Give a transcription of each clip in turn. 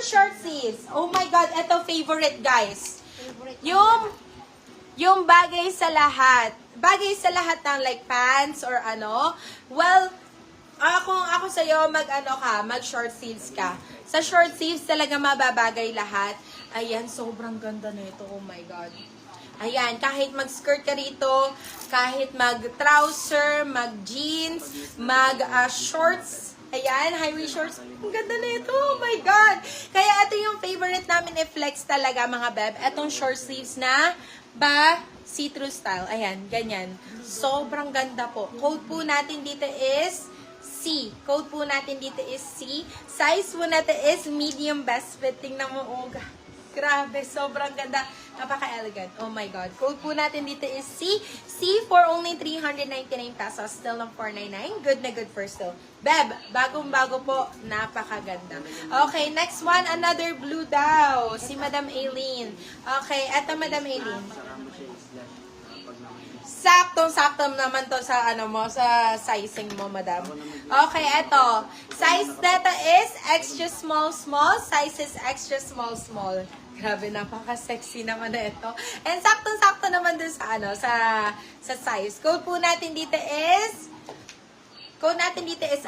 Short sleeves. Oh my God, ito favorite guys. Yung bagay sa lahat. Bagay sa lahat ng like pants or ano. Well, ako sa'yo, mag short sleeves ka. Sa short sleeves talaga mababagay lahat. Ayan, sobrang ganda nito. Oh my God. Ayan, kahit mag-skirt ka rito, kahit mag-trouser, mag-jeans, mag-shorts, ayan, high-waist shorts. Ang ganda na ito. Oh my God. Kaya ito yung favorite namin i-flex talaga mga beb. Itong short sleeves na see-through style. Ayan, ganyan. Sobrang ganda po. Code po natin dito is C. Code po natin dito is C. Size po natin is medium best fit. Tingnan mo, oh, grabe, sobrang ganda. Napaka-elegant. Oh my God. Code po natin dito is C. C for only 399 pesos. Still ng 499. Good na good for still. Beb, bagong-bago po. Napakaganda. Okay, next one. Another blue daw. Si Madam Aileen. Okay, eto Madam Aileen. Saktong-sakto naman to sa sa sizing mo, madam. Okay, eto. Size data is extra small. Size is extra small. Grabe, napaka-sexy naman na ito. And saktong-sakto naman dun sa sa size. Code natin dito is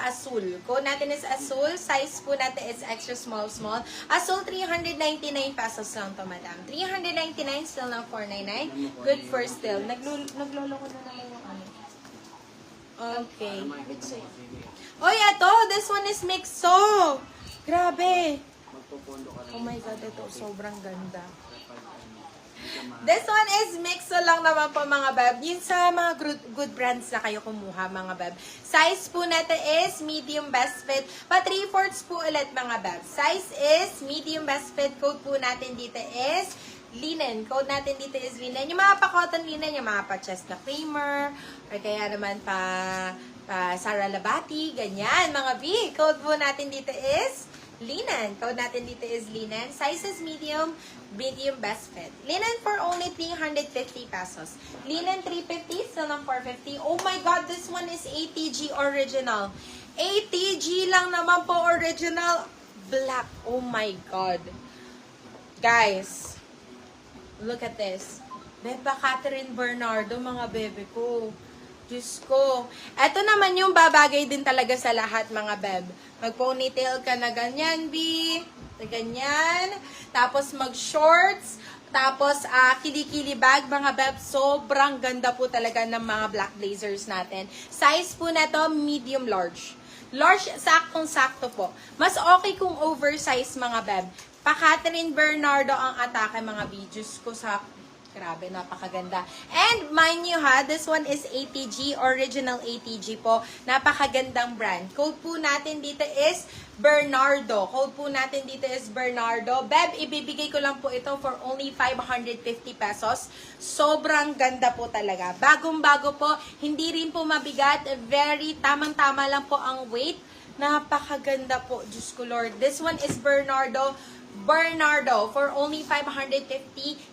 Azul. Code natin is Azul. Size po natin is extra small. Azul, 399 pesos lang to, madam. 399, still ng 499. Good for still. Naglolo ko na naman yung ano. Okay. Oy, ito. This one is mixo. Grabe. Oh my God, ito. Sobrang ganda. This one is mixo lang naman po mga beb. Yun sa mga good brands na kayo kumuha mga beb. Size po natin is medium best fit. Pa 3/4 po ulit mga beb. Size is medium best fit. Code po natin dito is linen. Code natin dito is linen. Yung mga pa-cotton linen, yung mga pa-chest na creamer, or kaya naman pa Sara Labati, ganyan mga B. Code po natin dito is linen. Code natin dito is linen. Size is medium best fit. Linen for only 350 pesos. Linen 350, still ng 450. Oh my God, this one is ATG original. ATG lang naman po original. Black. Oh my God. Guys, look at this. Beba Catherine Bernardo, mga bebe ko. Diyos ko. Ito naman yung babagay din talaga sa lahat, mga beb. Mag-ponytail ka na ganyan, B. Na ganyan. Tapos mag-shorts. Tapos kilikili bag, mga beb. Sobrang ganda po talaga ng mga black blazers natin. Size po na to, medium large. Large, saktong-sakto po. Mas okay kung oversize, mga beb. Pa Catherine Bernardo ang atake, mga videos ko sa... Grabe, napakaganda. And mind you ha, this one is ATG, original ATG po. Napakagandang brand. Code po natin dito is Bernardo. Code po natin dito is Bernardo. Beb, ibibigay ko lang po ito for only 550 pesos. Sobrang ganda po talaga. Bagong-bago po, hindi rin po mabigat. Very tamang-tama lang po ang weight. Napakaganda po, Diyos ko Lord. This one is Bernardo for only 550.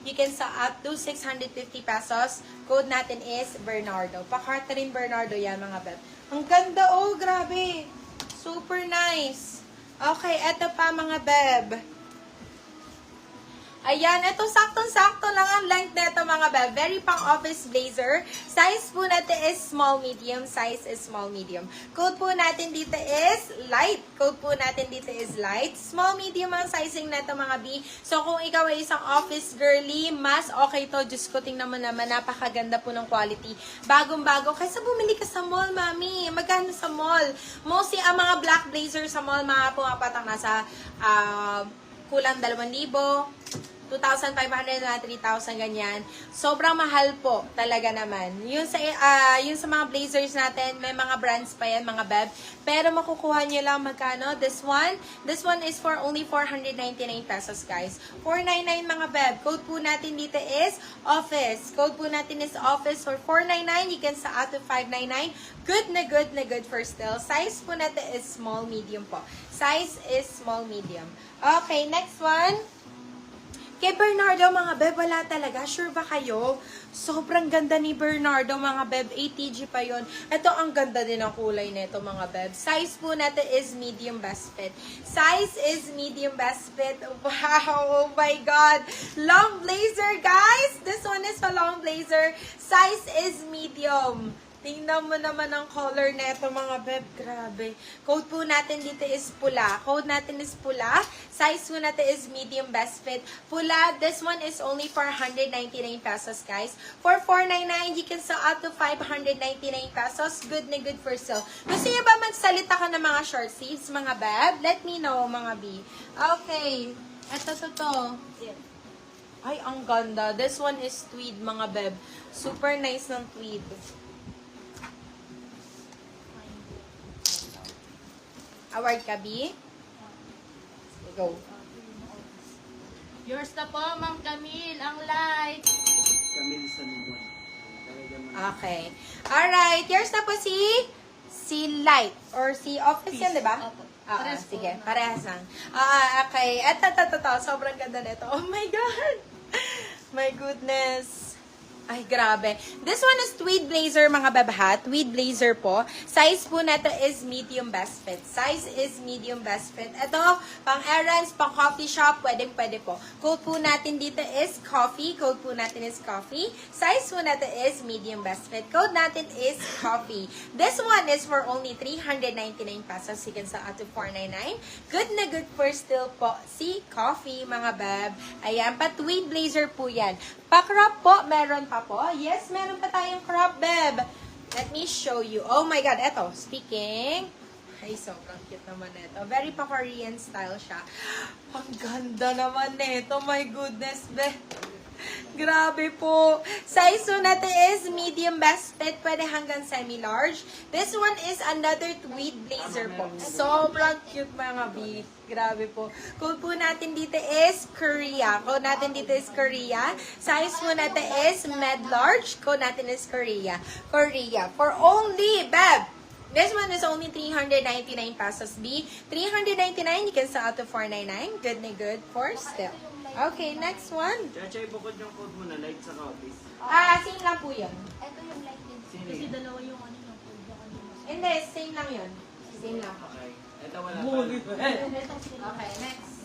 You can sell up to 650 pesos. Code natin is Bernardo. Pa Catherine Bernardo yan, mga beb. Ang ganda, oh, grabe. Super nice. Okay, eto pa, mga beb. Ayan, ito saktong-sakto lang ang length nito, mga beb. Very pang office blazer. Size po natin is small medium. Size is small medium. Code po natin dito is light. Code po natin dito is light. Small medium ang sizing nito, mga B. So kung ikaw ay isang office girly, mas okay to. Diyos ko, tingnan mo naman, napakaganda po ng quality. Bagong-bago. Kaysa bumili ka sa mall, mami. Magkano sa mall? Mostly ang mga black blazer sa mall, mga pumapatak nasa kulang 2,000. 2,500 na 3,000 ganyan. Sobrang mahal po talaga naman. Yung sa mga blazers natin, may mga brands pa yan, mga beb. Pero makukuha nyo lang magkano? This one is for only 499 pesos, guys. 499 mga beb. Code po natin dito is office. Code po natin is office for 499. You can sa out to 599. Good na good for still. Size po natin is small medium po. Size is small medium. Okay, next one. Kay Bernardo, mga beb, wala talaga. Sure ba kayo? Sobrang ganda ni Bernardo, mga beb. ATG pa yon. Ito, ang ganda din ang kulay nito, mga beb. Size po natin is medium best fit. Size is medium best fit. Wow! Oh my God! Long blazer, guys! This one is a long blazer. Size is medium. Tingnan mo naman ang color nito, mga beb. Grabe. Code po natin dito is pula. Code natin is pula. Size po natin is medium best fit. Pula, this one is only for 199 pesos, guys. For 499, you can sell out to 599 pesos. Good na good for sale. Gusto niyo ba magsalita ka ng mga short sleeves, mga beb? Let me know, mga B. Okay. Ito. Ay, ang ganda. This one is tweed, mga beb. Super nice ng tweed. Award ka, B? Go. Yours na po, Ma'am Camille, ang light. Camille San Juan. Okay. Alright. Yours na po si Light. Or si Office yan, di ba? Opo. Parehas po. Sige, parehas lang. Okay. Ito. Sobrang ganda nito. Oh my God! My goodness. Ay, grabe. This one is tweed blazer, mga babha. Tweed blazer po. Size po natin is medium best fit. Size is medium best fit. Ito, pang errands, pang coffee shop, pwede po. Code po natin dito is coffee. Code po natin is coffee. Size po natin is medium best fit. Code natin is coffee. This one is for only 399 pesos. You can sell out to 499. Good na good for still po. Si coffee, mga bab. Ayan, pa tweed blazer po yan. Pa-crop po, meron pa po. Yes, meron pa tayong crop, beb. Let me show you. Oh my God, eto. Speaking. Ay, sobrang cute naman neto. Very pa-Korean style siya. Ang ganda naman neto. My goodness, beb. Grabe po. Size po natin is medium best fit. Pwede hanggang semi-large. This one is another tweed blazer po. Sobrang cute, mga B. Grabe po. Code po natin dito is Korea. Code natin dito is Korea. Size po natin is med-large. Code natin is Korea. Korea. For only, beb. This one is only 399 pesos, B. 399, you can sell out to 499. Good na good for still. Okay, next one. Chachay, bukod yung code mo na light sa office. Same lang po yun. Ito yung light din. Sino Kasi yun? dalawa yung ano yung food. Baka di mas- Hindi, same lang yun. Same lang. Okay. Ito wala pa. Okay, next.